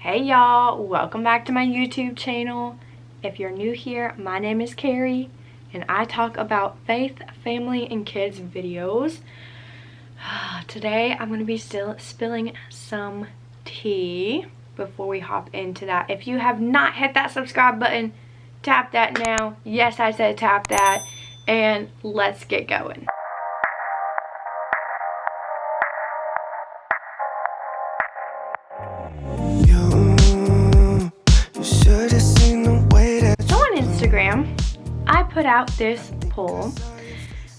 Hey y'all, welcome back to my YouTube channel. If you're new here, my name is Carrie and I talk about faith, family, and kids videos. Today I'm going to be spilling some tea before we hop into that. If you have not hit that subscribe button, tap that now. Yes, I said tap that, and let's get going. So on Instagram, I put out this poll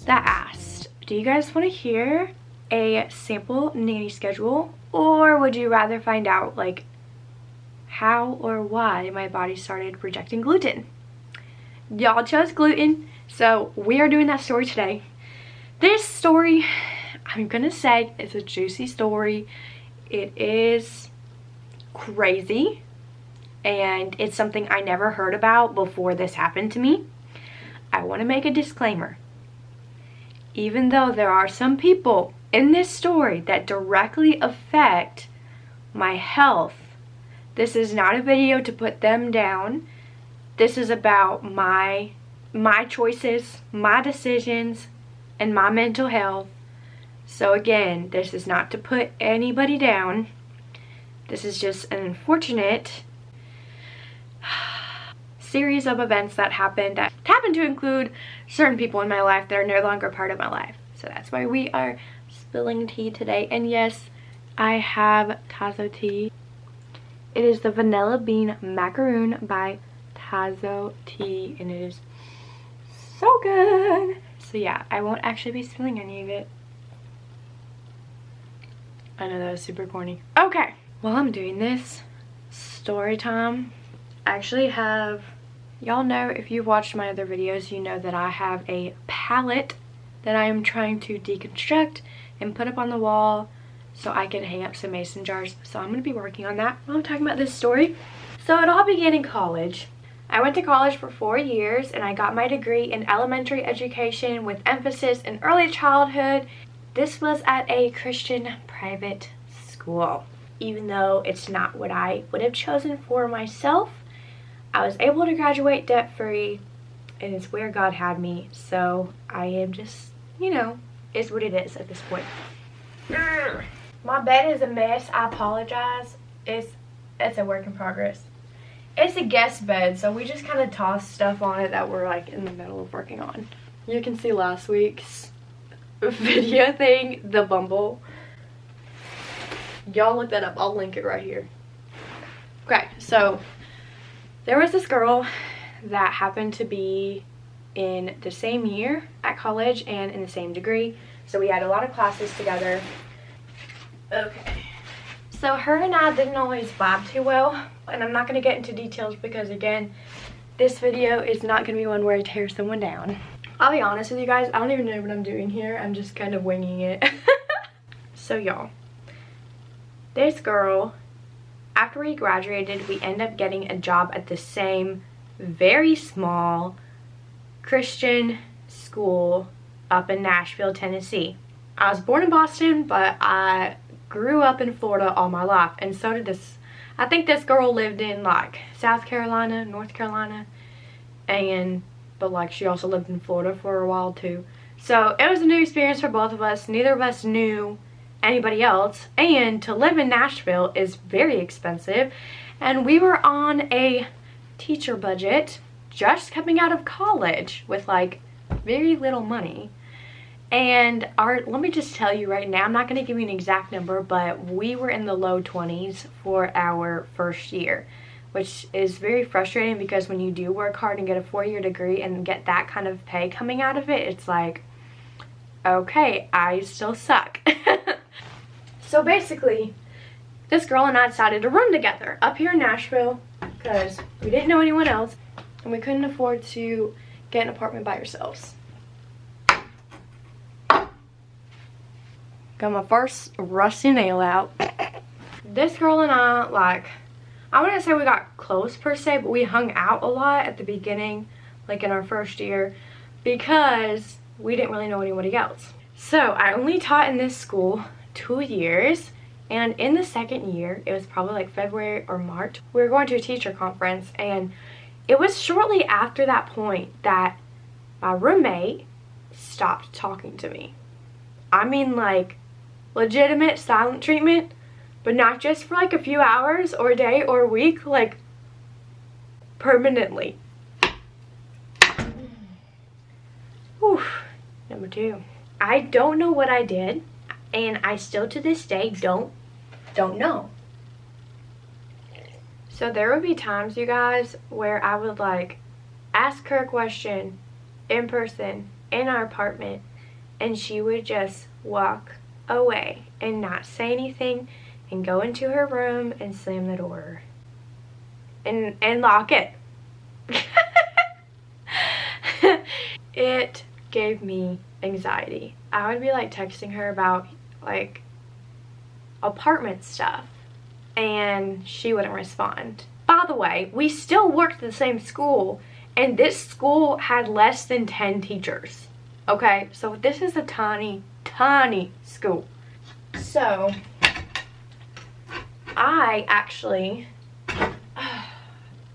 that asked, do you guys want to hear a sample nanny schedule, or would you rather find out like how or why my body started rejecting gluten? Y'all chose gluten, so we are doing that story today. This story, I'm gonna say, it's a juicy story. It is crazy, and it's something I never heard about before this happened to me. I want to make a disclaimer. Even though there are some people in this story that directly affect my health, this is not a video to put them down. This is about my choices, my decisions, and my mental health. So again, this is not to put anybody down. This is just an unfortunate series of events that happened to include certain people in my life that are no longer part of my life. So that's why we are spilling tea today. And yes, I have Tazo tea. It is the vanilla bean macaroon by Tazo tea, and it is so good. So yeah, I won't actually be spilling any of it. I know that was super corny. Okay, while I'm doing this story time, I actually have, y'all know, if you've watched my other videos, you know that I have a palette that I am trying to deconstruct and put up on the wall so I can hang up some mason jars. So I'm going to be working on that while I'm talking about this story. So it all began in college. I went to college for 4 years and I got my degree in elementary education with emphasis in early childhood. This was at a Christian private school. Even though it's not what I would have chosen for myself, I was able to graduate debt-free, and it's where God had me. So I am just, you know, is what it is at this point. My bed is a mess. I apologize. It's a work in progress. It's a guest bed, so we just kind of toss stuff on it that we're like in the middle of working on. You can see last week's video thing, the Bumble. Y'all look that up. I'll link it right here. Okay, so there was this girl that happened to be in the same year at college and in the same degree. So we had a lot of classes together. Okay. So her and I didn't always vibe too well. And I'm not going to get into details because, again, this video is not going to be one where I tear someone down. I'll be honest with you guys. I don't even know what I'm doing here. I'm just kind of winging it. So, y'all. This girl, after we graduated, we ended up getting a job at the same very small Christian school up in Nashville, Tennessee. I was born in Boston, but I grew up in Florida all my life, and so did this. I think this girl lived in like South Carolina, North Carolina, but like she also lived in Florida for a while too. So it was a new experience for both of us. Neither of us knew anybody else, and to live in Nashville is very expensive, and we were on a teacher budget just coming out of college with like very little money. And let me just tell you right now, I'm not going to give you an exact number, but we were in the low 20s for our first year, which is very frustrating because when you do work hard and get a 4-year degree and get that kind of pay coming out of it, it's like, okay, I still suck. So basically, this girl and I decided to room together up here in Nashville because we didn't know anyone else and we couldn't afford to get an apartment by ourselves. Got my first rusty nail out. This girl and I, like, I wouldn't say we got close per se, but we hung out a lot at the beginning, like in our first year, because we didn't really know anybody else. So I only taught in this school 2 years, And in the second year, it was probably like February or March, we were going to a teacher conference, and it was shortly after that point that my roommate stopped talking to me. I mean, like, legitimate silent treatment, but not just for like a few hours or a day or a week, like permanently. Whew. Number 2. I don't know what I did, and I still to this day don't know. So there would be times, you guys, where I would like ask her a question in person in our apartment, and she would just walk away and not say anything and go into her room and slam the door and lock it. It gave me anxiety. I would be like texting her about like apartment stuff, and she wouldn't respond. By the way, we still worked at the same school, and this school had less than 10 teachers. Okay, so this is a tiny school. So I actually,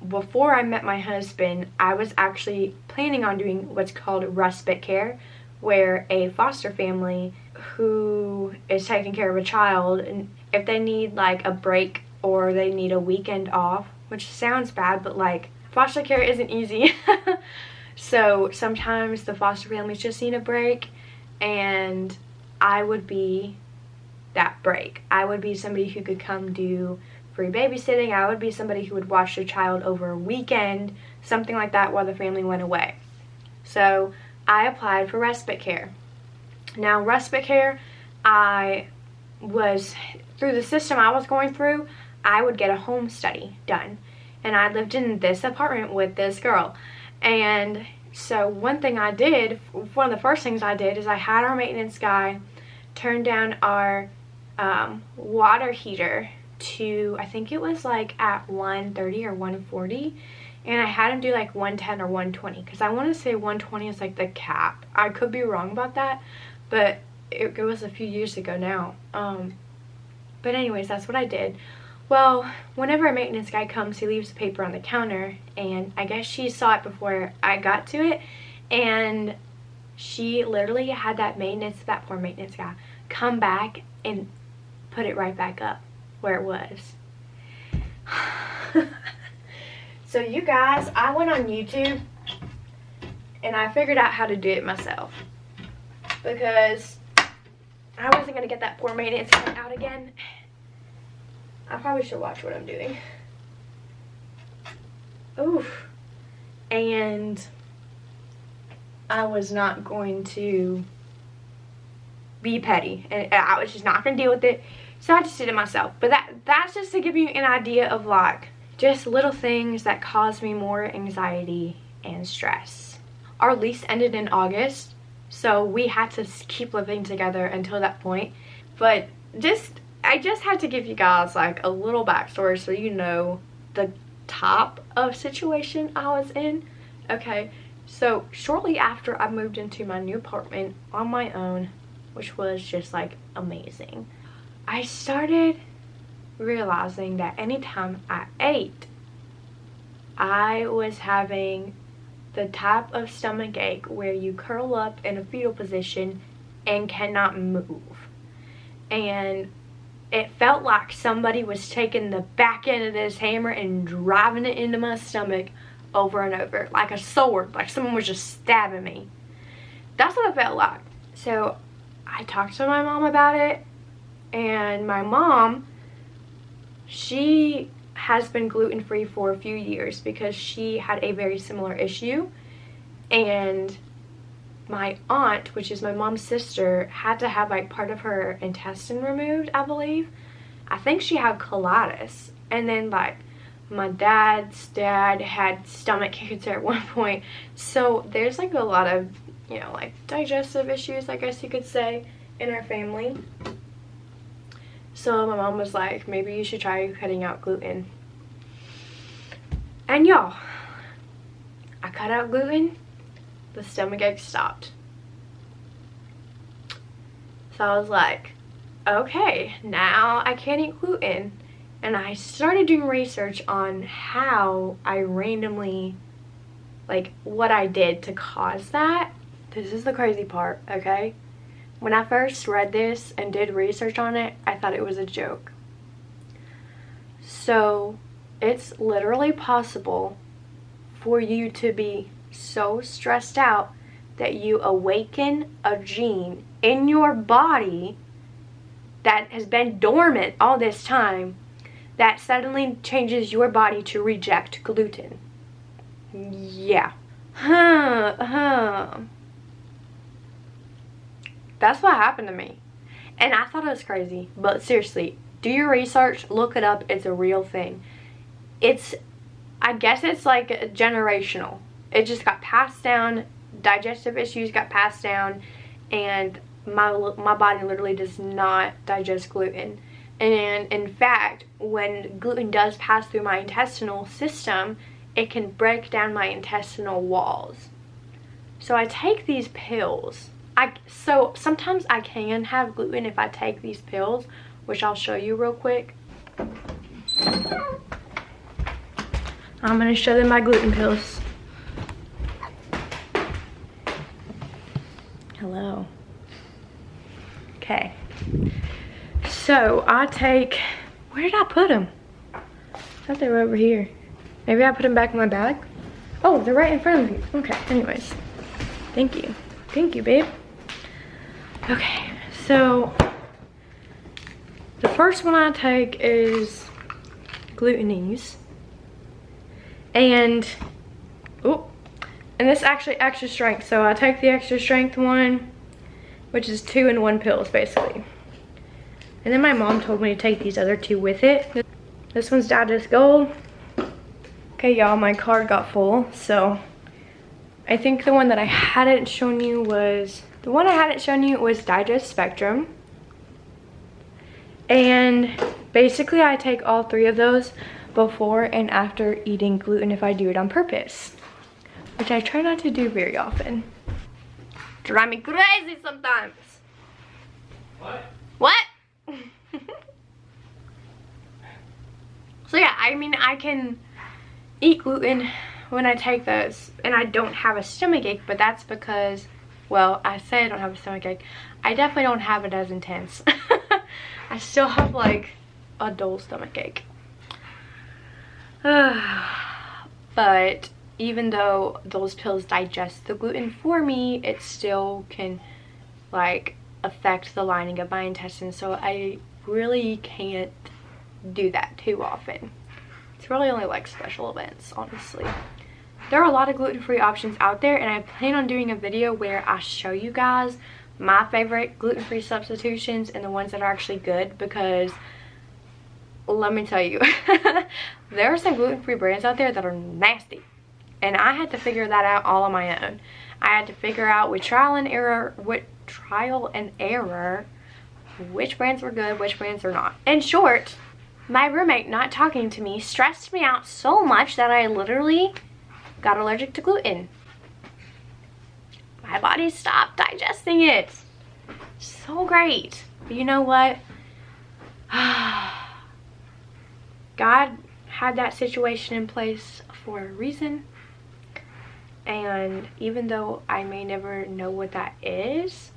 before I met my husband, I was actually planning on doing what's called respite care, where a foster family who is taking care of a child, and if they need like a break or they need a weekend off, which sounds bad, but like foster care isn't easy. So sometimes the foster families just need a break, and I would be that break. I would be somebody who could come do free babysitting. I would be somebody who would watch their child over a weekend, something like that, while the family went away. So I applied for respite care. Now respite care, I was, through the system I was going through, I would get a home study done. And I lived in this apartment with this girl. And so one thing I did, one of the first things I did, is I had our maintenance guy turn down our water heater to, I think it was like at 130 or 140, and I had him do like 110 or 120, because I want to say 120 is like the cap. I could be wrong about that, but it was a few years ago now. But anyways, that's what I did. Well, whenever a maintenance guy comes, he leaves a paper on the counter, and I guess she saw it before I got to it, and she literally had that poor maintenance guy, come back and put it right back up where it was. So you guys, I went on YouTube and I figured out how to do it myself, because I wasn't going to get that poor maintenance guy out again. I probably should watch what I'm doing. Oof. And I was not going to be petty, and I was just not going to deal with it, so I just did it myself. But that's just to give you an idea of like just little things that cause me more anxiety and stress. Our lease ended in August, so we had to keep living together until that point. But I just had to give you guys like a little backstory so you know the top of situation I was in. Okay, so shortly after I moved into my new apartment on my own, which was just like amazing, I started realizing that anytime I ate, I was having the type of stomach ache where you curl up in a fetal position and cannot move. And it felt like somebody was taking the back end of this hammer and driving it into my stomach over and over, like a sword, like someone was just stabbing me. That's what it felt like. So I talked to my mom about it, and my mom, she has been gluten-free for a few years because she had a very similar issue. And my aunt, which is my mom's sister, had to have like part of her intestine removed, I believe. I think she had colitis. And then like my dad's dad had stomach cancer at one point. So there's like a lot of, you know, like digestive issues, I guess you could say, in our family. So my mom was like, maybe you should try cutting out gluten. And y'all, I cut out gluten, the stomach ache stopped. So I was like, okay, now I can't eat gluten. And I started doing research on how I randomly, like, what I did to cause that. This is the crazy part, okay? When I first read this and did research on it, I thought it was a joke. So, it's literally possible for you to be so stressed out that you awaken a gene in your body that has been dormant all this time that suddenly changes your body to reject gluten. Yeah. That's what happened to me. And I thought it was crazy. But seriously, do your research, look it up. It's a real thing. I guess it's like generational. It just got passed down. Digestive issues got passed down. And my body literally does not digest gluten. And in fact, when gluten does pass through my intestinal system, it can break down my intestinal walls. So I take these pills. So sometimes I can have gluten if I take these pills, which I'll show you real quick. I'm going to show them my gluten pills. Hello. Okay. So I take, where did I put them? I thought they were over here. Maybe I put them back in my bag. Oh, they're right in front of you. Okay, anyways. Thank you. Thank you, babe. Okay, so the first one I take is Glutenese. And this is actually extra strength. So I take the extra strength one, which is 2-in-1 pills basically. And then my mom told me to take these other two with it. This one's Digest Gold. Okay, y'all, my card got full, so I think the one that I hadn't shown you was, Digest Spectrum. And basically I take all 3 of those before and after eating gluten if I do it on purpose, which I try not to do very often. Drive me crazy sometimes. What? So yeah, I mean, I can eat gluten when I take those and I don't have a stomach ache, but that's because, well, I say I don't have a stomach ache. I definitely don't have it as intense. I still have like a dull stomach ache. But even though those pills digest the gluten for me, it still can like affect the lining of my intestines, so I really can't do that too often. It's really only like special events, honestly. There are a lot of gluten-free options out there, and I plan on doing a video where I show you guys my favorite gluten-free substitutions and the ones that are actually good, because let me tell you, there are some gluten-free brands out there that are nasty, and I had to figure that out all on my own. I had to figure out with trial and error which brands were good, which brands are not. In short, my roommate not talking to me stressed me out so much that I literally got allergic to gluten. My body stopped digesting it. So great. But you know what? God had that situation in place for a reason. And even though I may never know what that is,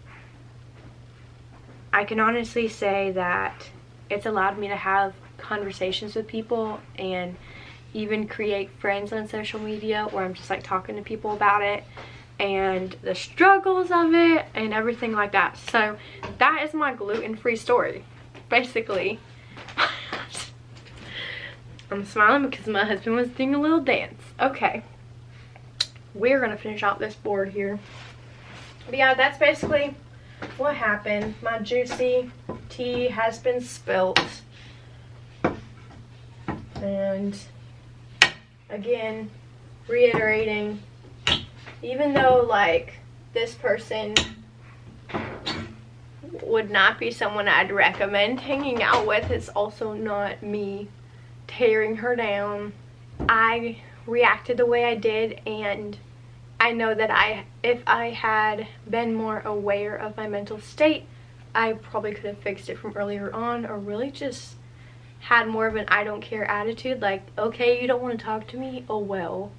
I can honestly say that it's allowed me to have conversations with people and even create friends on social media where I'm just like talking to people about it and the struggles of it and everything like that. So that is my gluten-free story, basically. I'm smiling because my husband was doing a little dance. Okay, we're gonna finish out this board here. But yeah, that's basically what happened. My juicy tea has been spilt. And again, reiterating, even though like this person would not be someone I'd recommend hanging out with, it's also not me tearing her down. I reacted the way I did, and I know that if I had been more aware of my mental state, I probably could have fixed it from earlier on, or really just had more of an I don't care attitude. Like, okay, you don't want to talk to me? Oh well.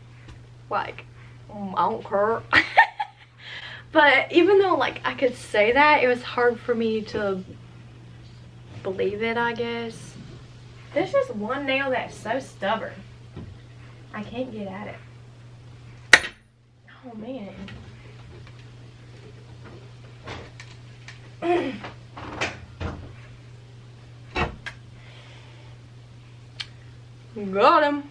Like, I don't care. But even though, like, I could say that, it was hard for me to believe it, I guess. There's just one nail that's so stubborn. I can't get at it. Oh, man. Got him.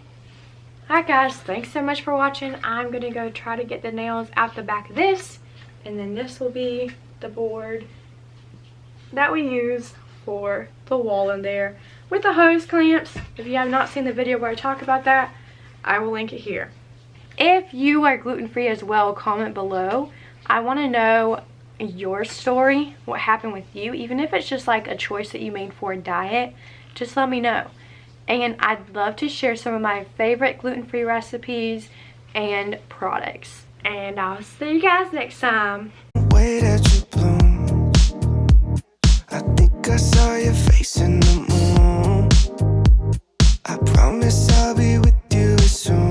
Alright guys, thanks so much for watching. I'm gonna go try to get the nails out the back of this, and then this will be the board that we use for the wall in there with the hose clamps. If you have not seen the video where I talk about that, I will link it here. If you are gluten-free as well, comment below. I want to know your story, what happened with you, even if it's just like a choice that you made for a diet, just let me know. And I'd love to share some of my favorite gluten-free recipes and products. And I'll see you guys next time.